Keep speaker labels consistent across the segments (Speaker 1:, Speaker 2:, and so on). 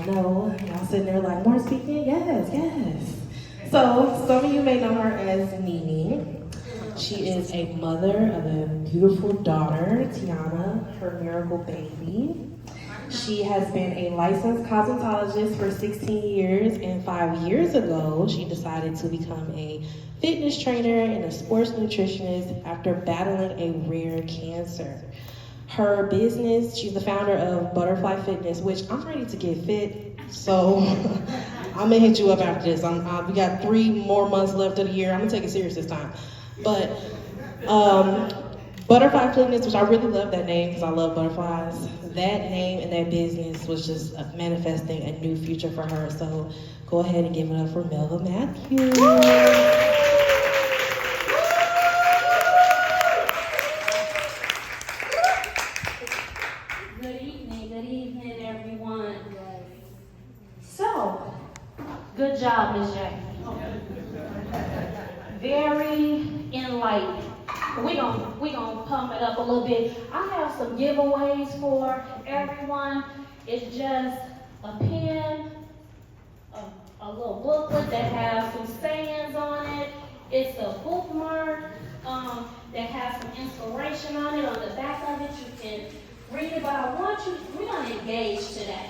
Speaker 1: know y'all sitting there like, more speaking? Yes, yes. So, some of you may know her as Nene. She is a mother of a beautiful daughter, Tiana, her miracle baby. She has been a licensed cosmetologist for 16 years, and 5 years ago, she decided to become a fitness trainer and a sports nutritionist after battling a rare cancer. Her business, she's the founder of Butterfly Fitness, which I'm ready to get fit, so I'm gonna hit you up after this. We got 3 more months left of the year. I'm gonna take it serious this time. But Butterfly Fitness, which I really love that name because I love butterflies. That name and that business was just manifesting a new future for her. So go ahead and give it up for Melva Matthews.
Speaker 2: Good evening, everyone. So, good job, Ms. Jackie. Very enlightening. We're gonna pump it up a little bit. I have some giveaways for everyone. It's just a pen, a little booklet that has some sayings on it. It's a bookmark that has some inspiration on it. On the back of it, you can read it. But I want you, we're gonna engage today.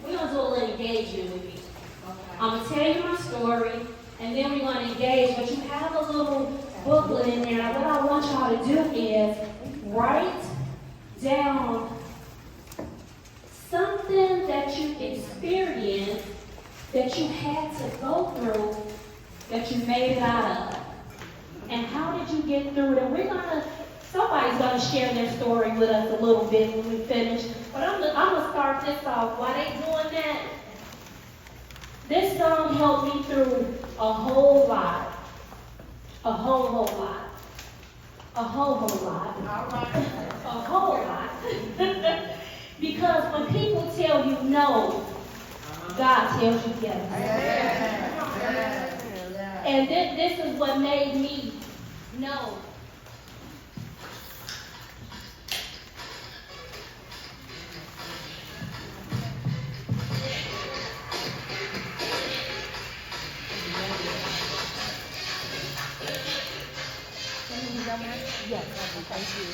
Speaker 2: We're gonna do a little engagement with me. I'm gonna tell you my story, and then we're gonna engage. But you have a little booklet in there. What I want y'all to do is write down something that you experienced, that you had to go through, that you made it out of. And how did you get through it? And somebody's gonna share their story with us a little bit when we finish. But I'm gonna start this off. While they doing that, this song helped me through a whole lot. A whole lot. A whole lot. A whole lot. Because when people tell you no, God tells you yes. And this is what made me know. Yes, thank you.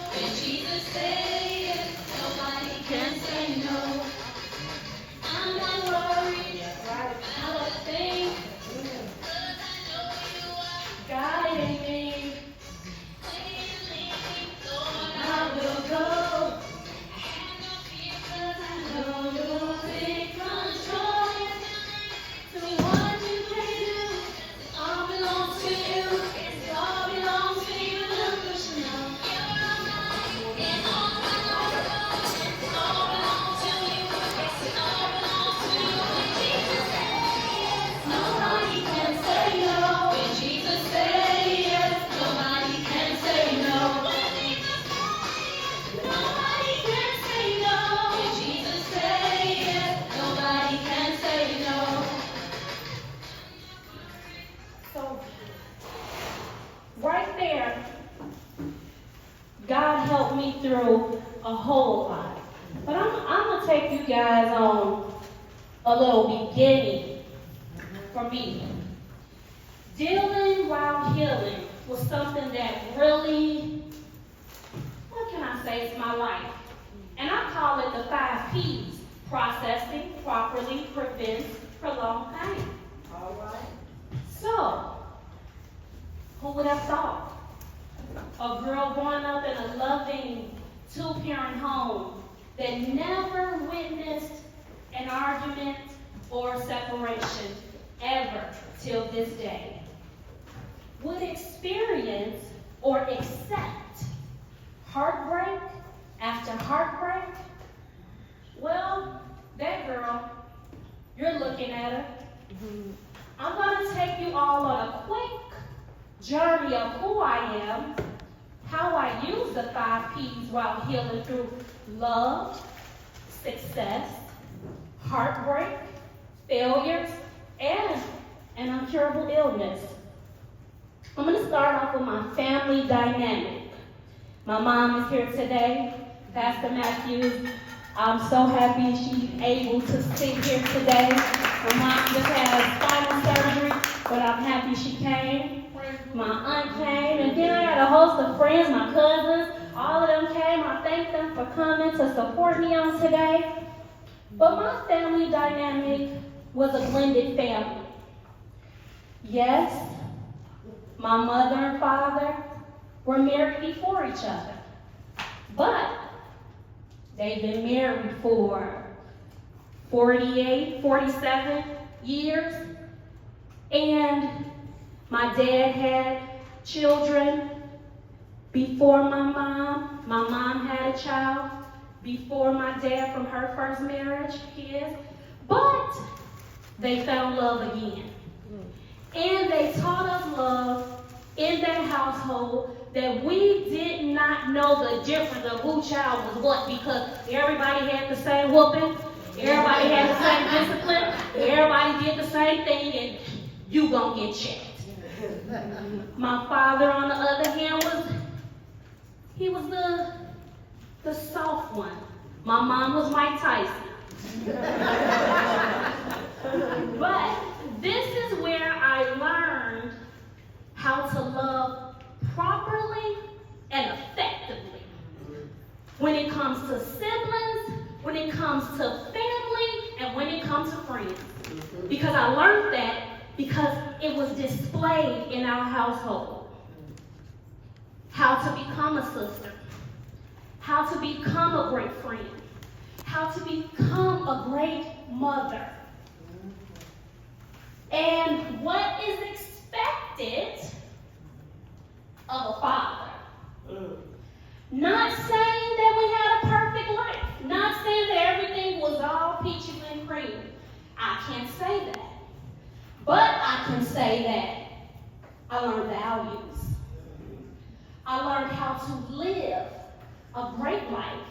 Speaker 2: When Jesus says yes, nobody can say no. I'm not worried about a thing, 'cause I know you are guiding me. I will go. I have no fear 'cause I know you'll take control. So what you can do, it all belongs to you. It all belongs to you. Look what you know. You're almighty, and all my life, it all belongs to you. It all belongs to you. When Jesus says yes, nobody can say no. When Jesus says yes, nobody can say no. When Jesus says yes, nobody can say no. When Jesus says yes, nobody can say no. So, right there, God helped me through a whole lot. But I'm going to take you guys on a little beginning for me. Dealing while healing was something that really, what can I say, it's my life. And I call it the 5 P's. Processing properly prevents prolonged pain. All right. So, who would have thought? A girl growing up in a loving 2-parent home that never witnessed an argument or separation ever till this day would experience or accept heartbreak after heartbreak. Well, that girl, you're looking at her. I'm going to take you all on a quick journey of who I am, how I use the 5 P's while healing through love, success, heartbreak, failures, and an incurable illness. I'm going to start off with my family dynamic. My mom is here today, Pastor Matthews. I'm so happy she's able to sit here today. My mom just had spinal surgery, but I'm happy she came. My aunt came, and then I had a host of friends, my cousins, all of them came. I thank them for coming to support me on today. But my family dynamic was a blended family. Yes, my mother and father were married before each other, but they've been married for 48, 47 years, and my dad had children before my mom. My mom had a child before my dad from her first marriage, his, but they found love again. And they taught us love in that household that we did not know the difference of who child was what, because everybody had the same whooping, everybody had the same discipline, everybody did the same thing, and you gonna get checked. My father, on the other hand, was the soft one. My mom was Mike Tyson. But this is where I learned how to love properly and effectively. When it comes to siblings, when it comes to family, and when it comes to friends. Because I learned that because it was displayed in our household. How to become a sister. How to become a great friend. How to become a great mother. And what is expected of a father. Not saying that we had a perfect life. Not saying that everything was all peaches and cream. I can't say that. But I can say that I learned values. I learned how to live a great life.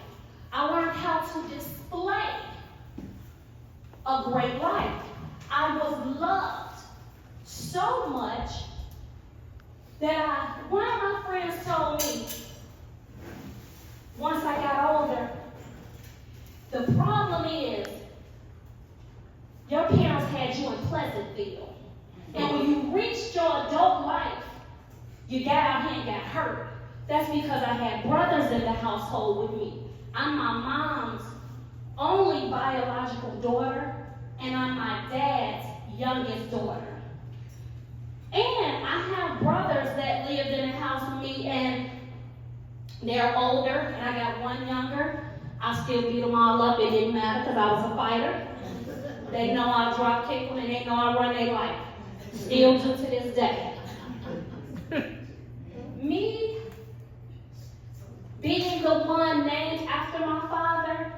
Speaker 2: I learned how to display a great life. I was loved so much that one of my friends told me, once I got older, the problem is your parents had you in Pleasantville. And when you reached your adult life, you got out here and got hurt. That's because I had brothers in the household with me. I'm my mom's only biological daughter, and I'm my dad's youngest daughter. And I have brothers that lived in the house with me, and they're older, and I got one younger. I still beat them all up. It didn't matter because I was a fighter. They know I drop kick them, and they know I run their life. Still do to this day. Me being the one named after my father,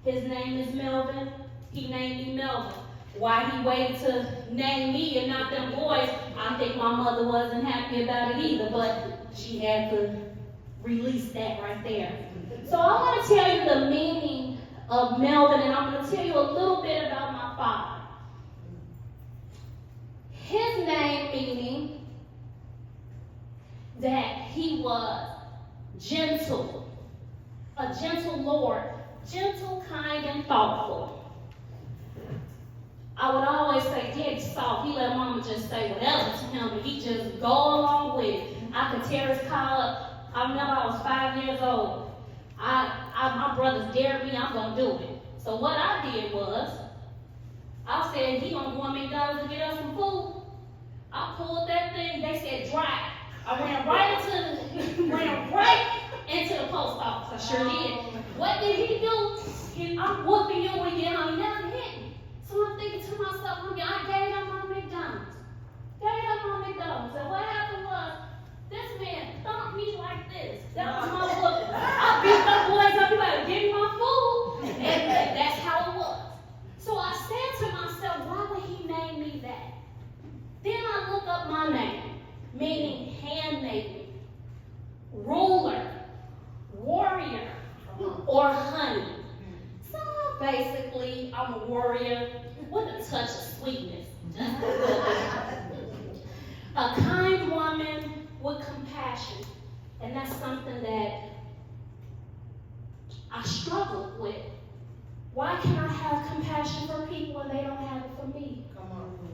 Speaker 2: his name is Melvin. He named me Melva. Why he waited to name me and not them boys, I think my mother wasn't happy about it either, but she had to release that right there. So I'm going to tell you the meaning of Melvin, and I'm going to tell you a little bit about my father. His name meaning that he was gentle, a gentle Lord, gentle, kind, and thoughtful. I would always say, Daddy's soft. He let Mama just say whatever to him, and he just go along with it. I could tear his car up. I remember I was 5 years old. My brothers dared me, I'm going to do it. So what I did was, I said, he going to go to McDonald's to get us some food. I pulled that thing, they said drive. I ran right into the post office. I sure did. What did he do? I'm whooping you when you don't never hit me. So I'm thinking to myself, I gave up on McDonald's. And what happened was, this man thumped me like this. That was my whooping. I beat the boys up, you better give me my food. And that's how it was. So I said to myself, why would he name me that? Then I look up my name, meaning handmaiden, ruler, warrior, or honey. So basically, I'm a warrior with a touch of sweetness. A kind woman with compassion. And that's something that struggled with. Why can I have compassion for people and they don't have it for me?
Speaker 3: Come on.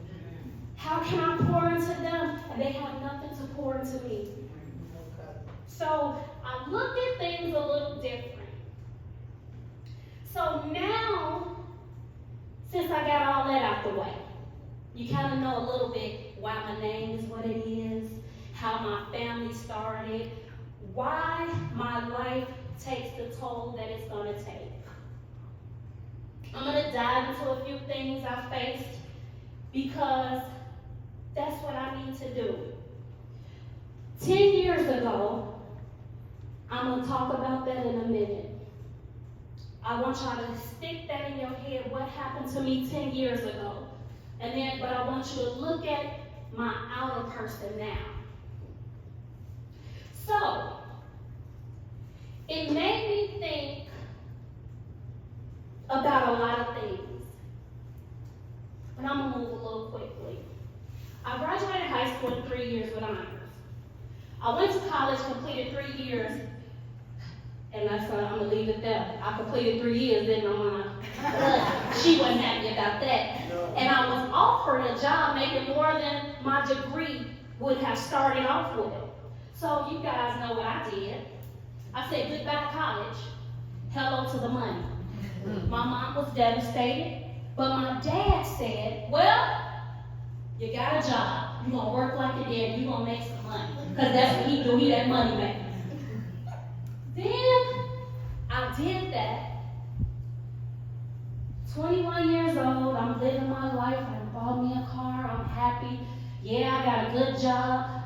Speaker 2: How can I pour into them and they have nothing to pour into me? So I look at things a little different. So now, since I got all that out the way, you kind of know a little bit why my name is what it is, how my family started, why my life takes the toll that it's going to take. I'm going to dive into a few things I faced because that's what I need to do. 10 years ago, I'm going to talk about that in a minute. I want y'all to stick that in your head, what happened to me 10 years ago. But I want you to look at my outer person now. So, it made me think about a lot of things. But I'm going to move a little quickly. I graduated high school in 3 years with honors. I went to college, completed 3 years, and I'm going to leave it there. I completed 3 years, didn't I? She wasn't happy about that.
Speaker 3: No.
Speaker 2: And I was offered a job making more than my degree would have started off with. So you guys know what I did. I said goodbye to college, hello to the money. My mom was devastated, but my dad said, well, you got a job. You're going to work like your dad. You're going to make some money. Because that's what he do. He that money maker. Then I did that. 21 years old. I'm living my life. I bought me a car. I'm happy. Yeah, I got a good job.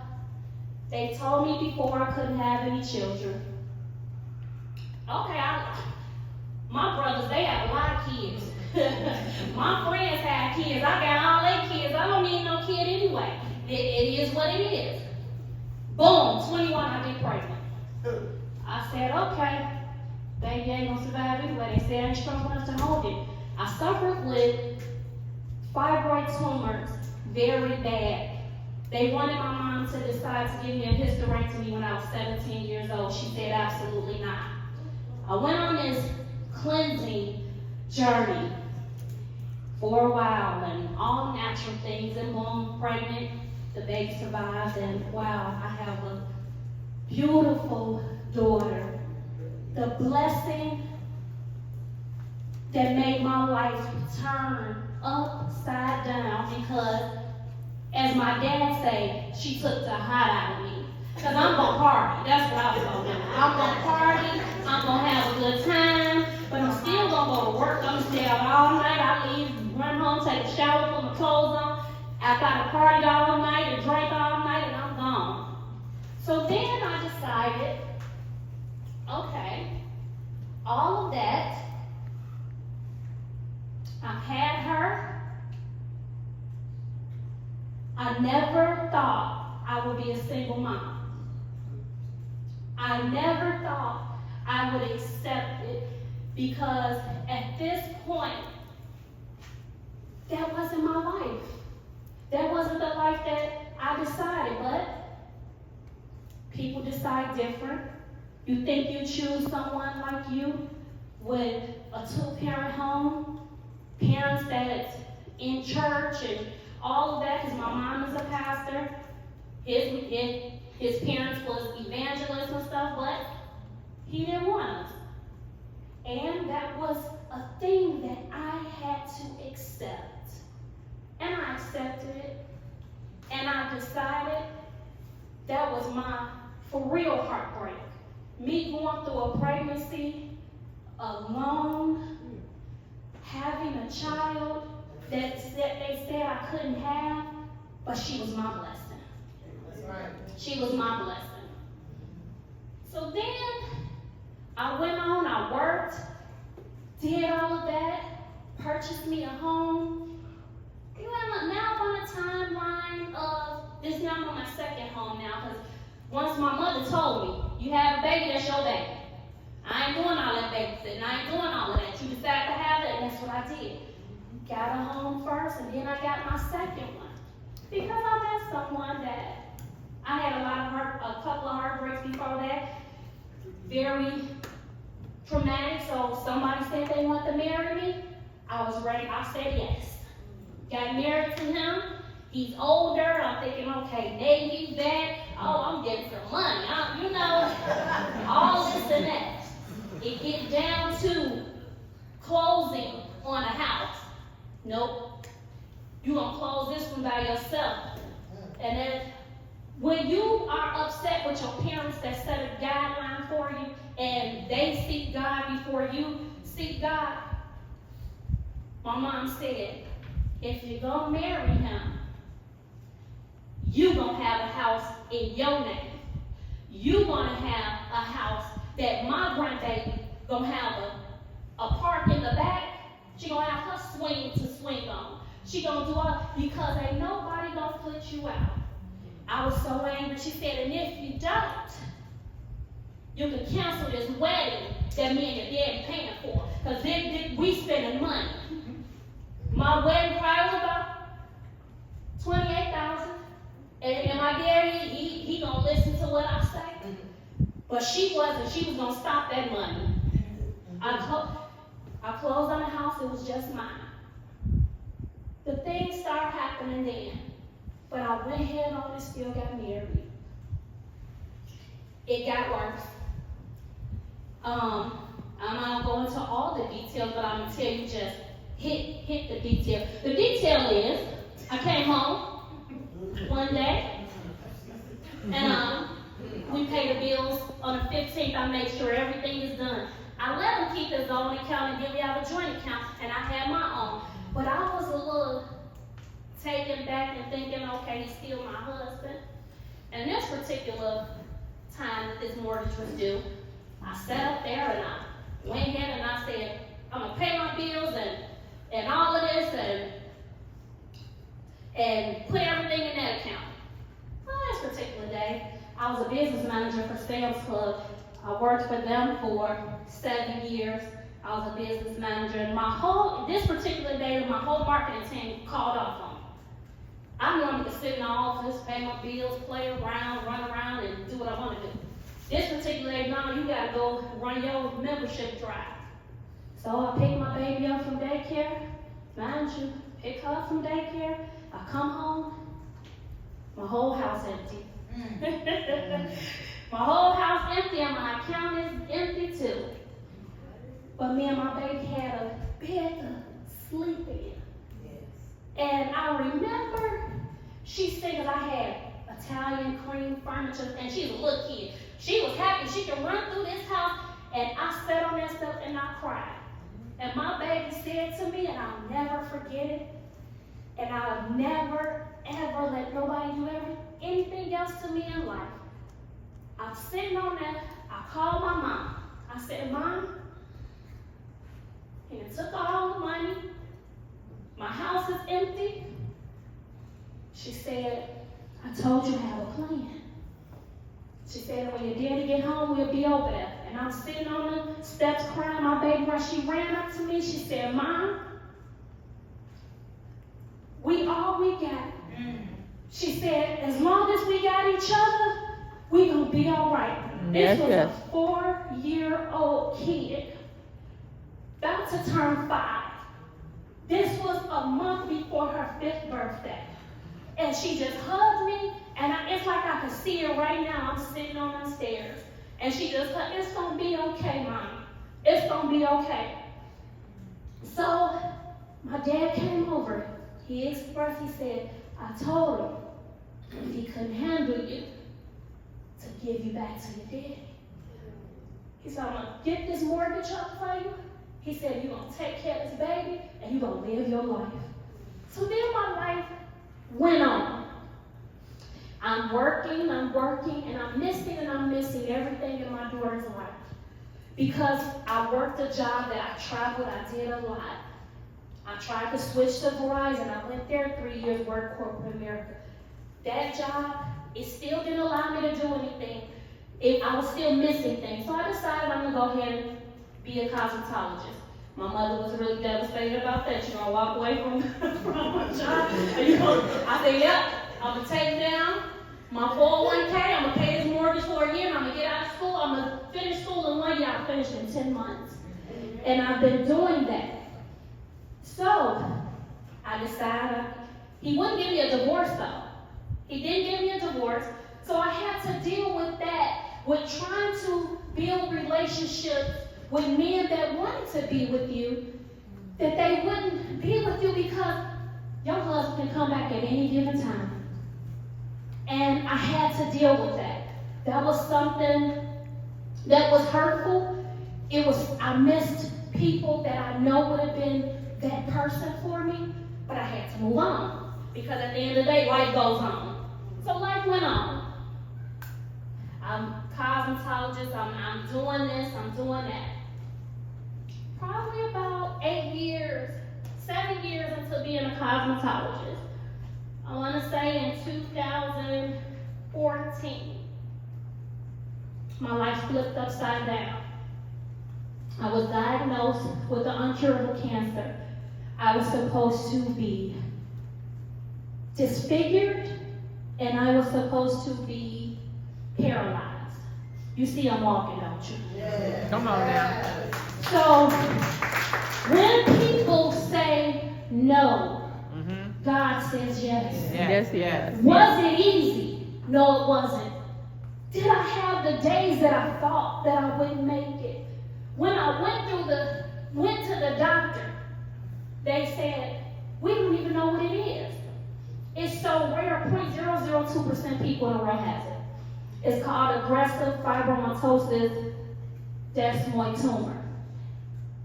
Speaker 2: They told me before I couldn't have any children. Okay, my brothers, they have a lot of kids. My friends have kids. I got all their kids. I don't need no kid anyway. It is what it is. Boom, 21, I get pregnant. I said, okay, baby ain't gonna survive anyway. They said I ain't strong enough to hold it. I suffered with fibroid tumors, very bad. They wanted my mom to decide to give me a hysterectomy when I was 17 years old. She said absolutely not. I went on this cleansing journey for a while and all natural things, and boom, pregnant, the baby survived, and wow, I have a beautiful daughter. The blessing that made my life turn upside down because, as my dad say, she took the hot out of me. Because I'm going to party. That's what I was going to do. I'm going to party. I'm going to have a good time. But I'm still going to go to work. I'm going to stay out all night. I leave, run home, take a shower, put my clothes on. After I partied all night and drank all night, and I'm gone. So then I decided, okay, all of that, I've had her. I never thought I would be a single mom. I never thought I would accept it because at this point, that wasn't my life. That wasn't the life that I decided, but people decide different. You think you choose someone like you with a two-parent home, parents that's in church and all of that, because my mom is a pastor. His parents was evangelists and stuff, but he didn't want us. And that was a thing that I had to accept. And I accepted it. And I decided that was my for real heartbreak. Me going through a pregnancy, alone, having a child that they said I couldn't have, but she was my blessing.
Speaker 3: That's right.
Speaker 2: She was my blessing. So then I went on, I worked, did all of that, purchased me a home. Now I'm on a timeline of this. Now I'm on my second home now, because once my mother told me, you have a baby, that's your baby. I ain't doing all that babysitting. I ain't doing all of that. You decide to have it, and that's what I did. Got a home first, and then I got my second one. Because I met someone that I had a couple of heartbreaks before that. Very traumatic, so somebody said they want to marry me. I was ready. I said yes. Got married to him. He's older. I'm thinking, okay, Navy vet. Oh, I'm getting some money. All this and that. It gets down to closing on a house. Nope. You're going to close this one by yourself. And then when you are upset with your parents that set a guideline for you and they seek God before you seek God, my mom said, if you're going to marry him, you're going to have a house in your name. You're going to have a house that my grandbaby going to have a park in the back. She going to have her swing to swing on. She going to do all, because ain't nobody going to put you out. I was so angry. She said, and if you don't, you can cancel this wedding that me and your dad paying for. Because we spending money. My wedding price was about $28,000. And my daddy, he gonna listen to what I say. But she wasn't. She was gonna stop that money. I closed on the house. It was just mine. The things started happening then. But I went ahead on and still got married. It got worse. I'm not going into all the details, but I'm gonna tell you just hit the detail. The detail is, I came home one day, and we paid the bills on the 15th. I made sure everything is done. I let him keep his own account and give me out a joint account, and I had my own. But I was a little taken back and thinking, okay, he's still my husband. And this particular time that this mortgage was due, I sat up there and I went ahead and I said, I'm gonna pay my bills and all of this and put everything in that account. Well, this particular day, I was a business manager for Sam's Club. I worked for them for 7 years. I was a business manager, and this particular day, my whole marketing team called off on me. I normally could sit in the office, pay my bills, play around, run around, and do what I want to do. This particular day, no, you gotta go run your membership drive. So I pick my baby up from daycare. Mind you, pick her up from daycare. I come home, my whole house empty. My whole house empty, and my account is empty too. But me and my baby had a bed to sleep in. And I remember she said that I had Italian cream furniture, and she's a little kid. She was happy she could run through this house, and I sat on that stuff and I cried. And my baby said to me, and I'll never forget it, and I'll never, ever let nobody do anything else to me in life. I'm sitting on that, I called my mom. I said, Mom, and it took all the money. My house is empty. She said, I told you I have a plan. She said, when your daddy get home, we'll be over there. And I'm sitting on the steps crying. My baby, when she ran up to me, she said, Mom, we all we got. She said, as long as we got each other, we gonna be all right. This was a 4-year-old kid, about to turn 5. This was a month before her 5th birthday. And she just hugged me, and it's like I can see her right now. I'm sitting on the stairs. And she just said, it's going to be okay, Mom. It's going to be okay. So my dad came over. He expressed, he said, I told him if he couldn't handle you, to give you back to your daddy. He said, I'm going to get this mortgage up for you. He said, you're going to take care of this baby, and you're going to live your life. So then my life went on. I'm working, and I'm missing everything in my daughter's life. Because I worked a job that I traveled, I did a lot. I tried to switch to Verizon. I went there 3 years, worked corporate America. That job, it still didn't allow me to do anything. I was still missing things. So I decided I'm going to go ahead and be a cosmetologist. My mother was really devastated about that. You're going to walk away from my job? I said, yep, I'm going to take down my 401k. I'm going to pay this mortgage for a year, and I'm going to get out of school. I'm going to finish school in 1 year. I got finished in 10 months. And I've been doing that. So, I decided, he wouldn't give me a divorce though. He didn't give me a divorce. So I had to deal with that, with trying to build relationships with men that wanted to be with you, that they wouldn't be with you because your husband can come back at any given time. And I had to deal with that. That was something that was hurtful. I missed people that I know would have been that person for me, but I had to move on. Because at the end of the day, life goes on. So life went on. I'm cosmetologist, I'm doing this, I'm doing that. Probably about 7 years into being a cosmetologist. I want to say in 2014, my life flipped upside down. I was diagnosed with an uncurable cancer. I was supposed to be disfigured, and I was supposed to be paralyzed. You see I'm walking, don't you?
Speaker 3: Yeah. Come on now.
Speaker 2: So, when people say no, God says yes.
Speaker 3: Yes.
Speaker 2: Was it easy? No, it wasn't. Did I have the days that I thought that I wouldn't make it? When I went to the doctor, they said, we don't even know what it is. It's so rare, 0.002% people in the world has it. It's called aggressive fibromatosis desmoid tumor.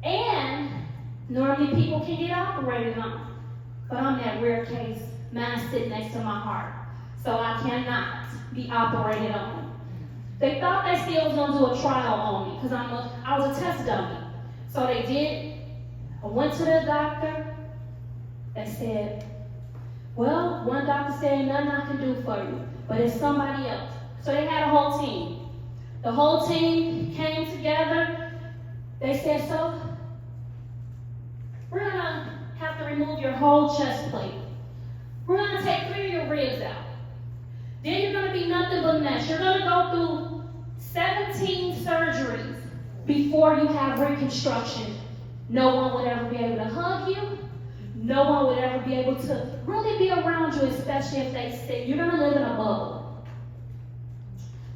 Speaker 2: And normally people can get operated on, but I'm that rare case. Mine's sitting next to my heart, so I cannot be operated on. They thought they still was gonna do a trial on me because I was a test dummy. So they did. I went to the doctor. They said, well, one doctor said nothing I can do for you, but it's somebody else. So they had a whole team. The whole team came together. They said, so we're gonna have to remove your whole chest plate. We're gonna take 3 of your ribs out. Then you're gonna be nothing but mess. You're gonna go through 17 surgeries before you have reconstruction. No one would ever be able to hug you. No one would ever be able to really be around you, especially if they say you're gonna live in a bubble.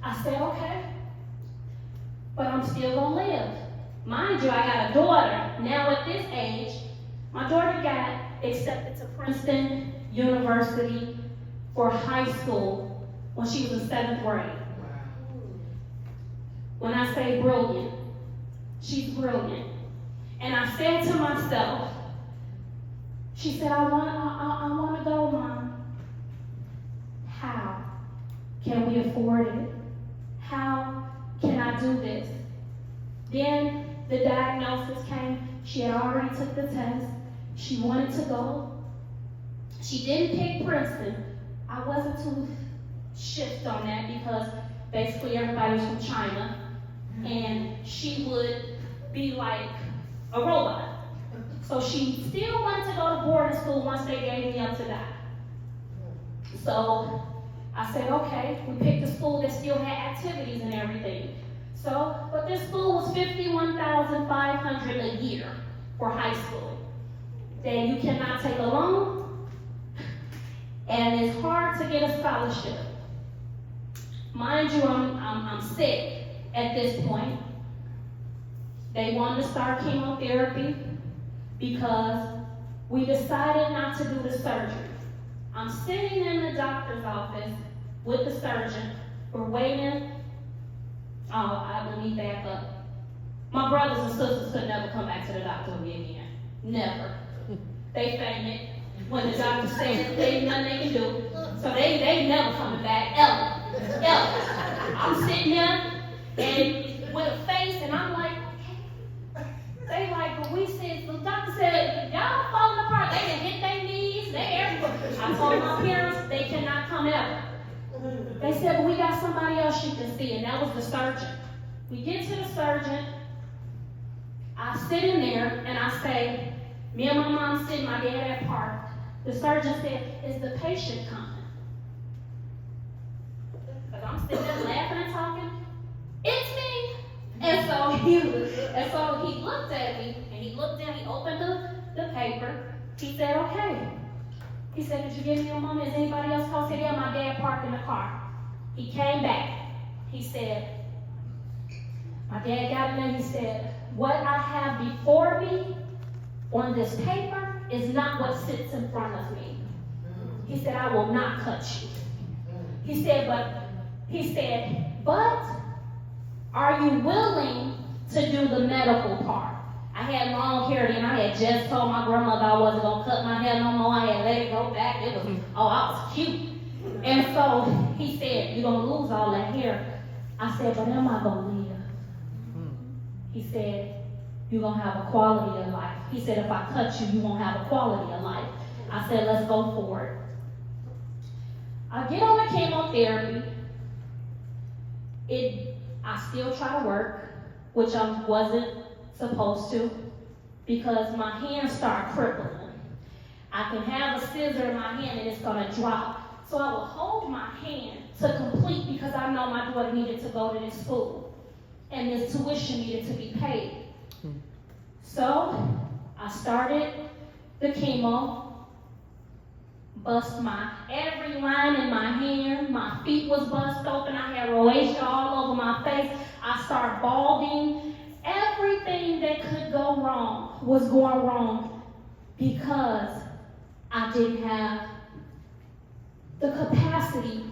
Speaker 2: I said, okay, but I'm still gonna live. Mind you, I got a daughter. Now at this age, my daughter got accepted to Princeton University for high school when she was in 7th grade. When I say brilliant, she's brilliant. And I said to myself, she said, I want to go, Mom. How can we afford it? How can I do this? Then the diagnosis came. She had already took the test. She wanted to go. She didn't pick Princeton. I wasn't too shift on that because basically everybody was from China. And she would be like a robot. So she still wanted to go to boarding school once they gave me up to die. So I said, okay, we picked a school that still had activities and everything. So, but this school was $51,500 a year for high school. Then you cannot take a loan, and it's hard to get a scholarship. Mind you, I'm sick at this point. They wanted to start chemotherapy because we decided not to do the surgery. I'm sitting in the doctor's office with the surgeon. We're waiting. Let me back up. My brothers and sisters could never come back to the doctor with me again. Never. They fainted when the doctor said there's nothing they can do. So they never coming back, ever. I'm sitting there and with a face, and I'm like, they like, but we said, the doctor said, y'all falling apart. They done hit their knees, they everywhere. I told my parents they cannot come ever. They said, but we got somebody else you can see, and that was the surgeon. We get to the surgeon. I sit in there, and I say, me and my mom sit, my dad at park. The surgeon said, is the patient coming? Because I'm sitting there laughing and talking. It's me. And so And so he looked at me, and he looked down, he opened the paper. He said, okay. He said, did you give me your money? Is anybody else home? I said, yeah, my dad parked in the car. He came back. He said, my dad got in there, he said, what I have before me on this paper is not what sits in front of me. He said, I will not cut you. He said, but are you willing to do the medical part? I had long hair and I had just told my grandmother I wasn't going to cut my hair no more. I had let it grow back. I was cute. And so he said, you're going to lose all that hair. I said, but am I going to live? He said, you're going to have a quality of life. He said, if I cut you, you won't have a quality of life. I said, let's go for it. I get on the chemotherapy. I still try to work, which I wasn't supposed to, because my hands start crippling. I can have a scissor in my hand and it's going to drop. So I will hold my hand to complete because I know my daughter needed to go to this school and this tuition needed to be paid. So I started the chemo, bust every line in my hand, my feet was bust open, I had rosacea all over my face, I started balding. Everything that could go wrong was going wrong because I didn't have the capacity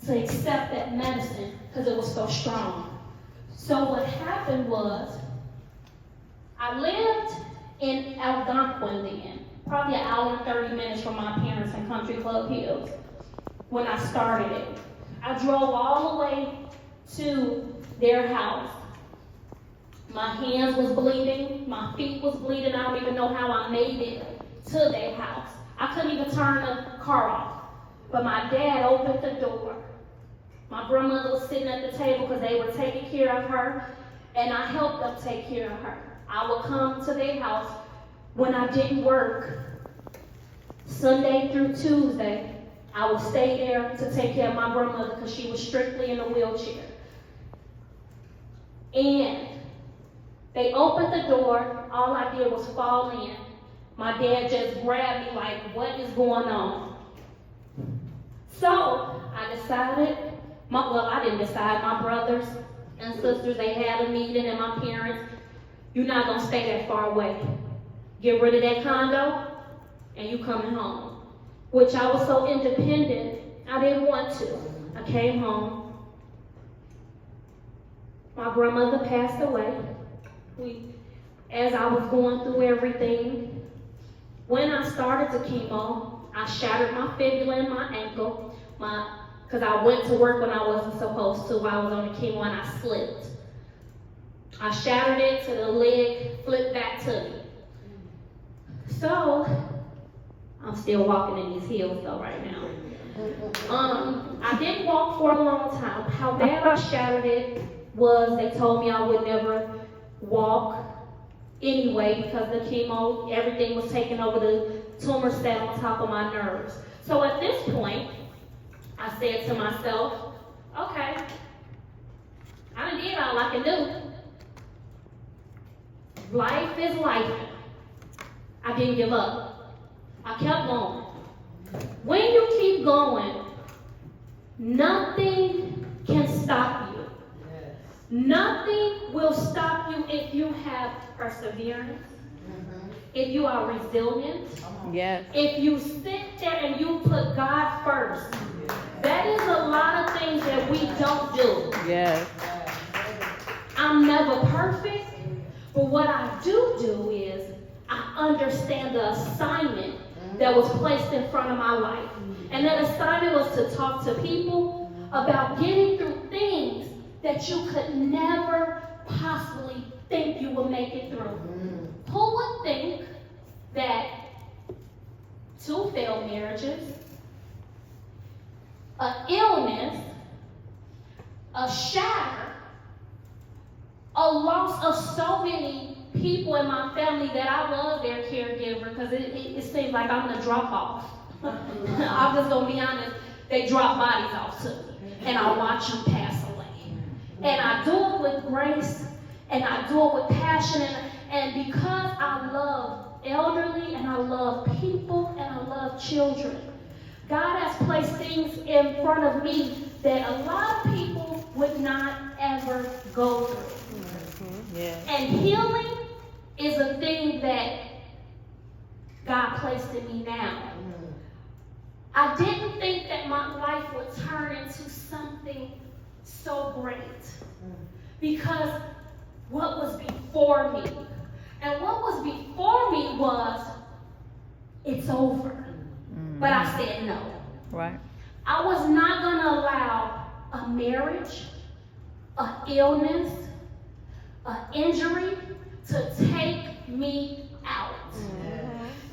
Speaker 2: to accept that medicine because it was so strong. So what happened was, I lived in Algonquin then, probably an hour and 30 minutes from my parents in Country Club Hills when I started it. I drove all the way to their house. My hands was bleeding, my feet was bleeding. I don't even know how I made it to their house. I couldn't even turn the car off. But my dad opened the door. My grandmother was sitting at the table because they were taking care of her, and I helped them take care of her. I would come to their house when I didn't work, Sunday through Tuesday. I would stay there to take care of my grandmother because she was strictly in a wheelchair. And they opened the door. All I did was fall in. My dad just grabbed me like, what is going on? So I decided, I didn't decide, my brothers and sisters, they had a meeting, and my parents, you're not going to stay that far away. Get rid of that condo, and you coming home. Which I was so independent, I didn't want to. I came home. My grandmother passed away. As I was going through everything, when I started the chemo, I shattered my fibula and my ankle, because I went to work when I wasn't supposed to while I was on the chemo, and I slipped. I shattered it to the leg, flipped back to me. So, I'm still walking in these heels though right now. I didn't walk for a long time. How bad I shattered it was they told me I would never walk anyway because the chemo, everything was taking over, the tumor sat on top of my nerves. So at this point, I said to myself, okay, I done did all I can do. Life is life. I didn't give up. I kept going. When you keep going, nothing can stop you. Nothing will stop you if you have perseverance, if you are resilient, if you sit there and you put God first. That is a lot of things that we don't do.
Speaker 3: Yes.
Speaker 2: I'm never perfect, but what I do is I understand the assignment that was placed in front of my life. And that assignment was to talk to people about getting through things that you could never possibly think you would make it through. Who would think that 2 failed marriages, an illness, a shatter, a loss of so many people in my family that I was their caregiver, because it seems like I'm the drop off. I'm just gonna be honest, they drop bodies off to me and I watch them pass away. And I do it with grace and I do it with passion, and because I love elderly, and I love people, and I love children, God has placed things in front of me that a lot of people would not ever go through.
Speaker 3: Yeah.
Speaker 2: And healing is a thing that God placed in me now. I didn't think that my life would turn into something so great, because what was before me, and what was before me was, it's over. But I said no.
Speaker 3: Right.
Speaker 2: I was not going to allow a marriage, an illness, an injury to take me out.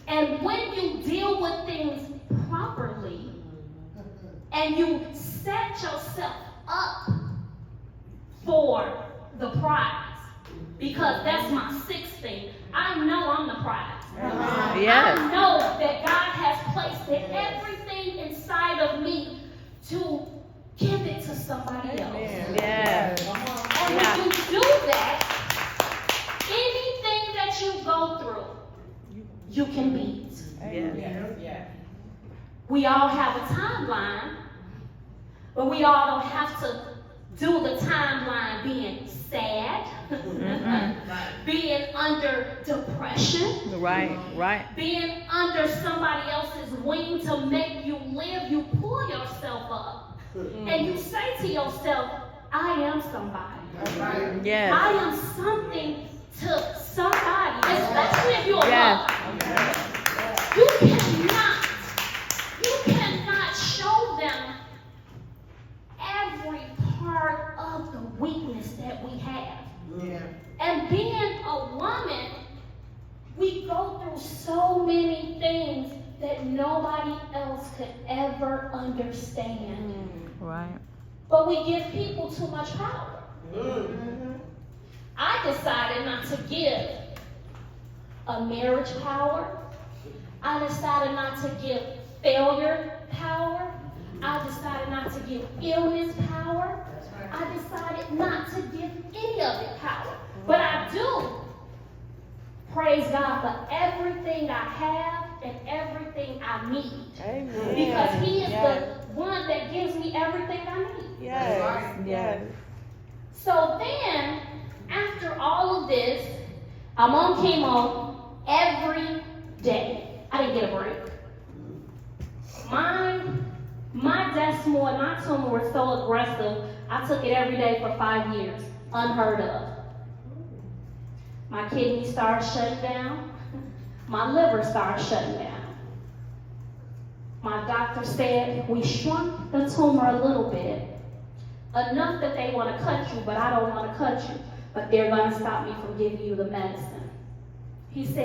Speaker 2: And when you deal with things properly and you set yourself up for the prize, because that's my sixth thing. I know I'm the prize.
Speaker 3: Yes.
Speaker 2: I know that God has placed everything inside of me to give it to somebody else.
Speaker 3: Yes.
Speaker 2: And when you do that, anything that you go through, you can beat.
Speaker 3: Yes.
Speaker 2: We all have a timeline, but we all don't have to do the timeline being sad, being under depression,
Speaker 3: Right.
Speaker 2: being under somebody else's wing to make you live. You pull yourself up and you say to yourself, I am somebody.
Speaker 3: Yes.
Speaker 2: I am something to somebody, especially if you're a mother. You cannot show them every part of the weakness that we have. And being a woman, we go through so many things that nobody else could ever understand.
Speaker 3: Right.
Speaker 2: But we give people too much power. I decided not to give a marriage power. I decided not to give failure power. I decided not to give illness power. I decided not to give any of it power. But I do praise God for everything I have and everything I need.
Speaker 3: Amen.
Speaker 2: Because He is the one that gives me everything I need.
Speaker 3: Yes.
Speaker 2: So then, after all of this, I'm on chemo every day. I didn't get a break. My desmoid, my tumor was so aggressive, I took it every day for 5 years. Unheard of. My kidneys started shutting down. My liver started shutting down. My doctor said, we shrunk the tumor a little bit. Enough that they want to cut you, but I don't want to cut you. But they're going to stop me from giving you the medicine. He said,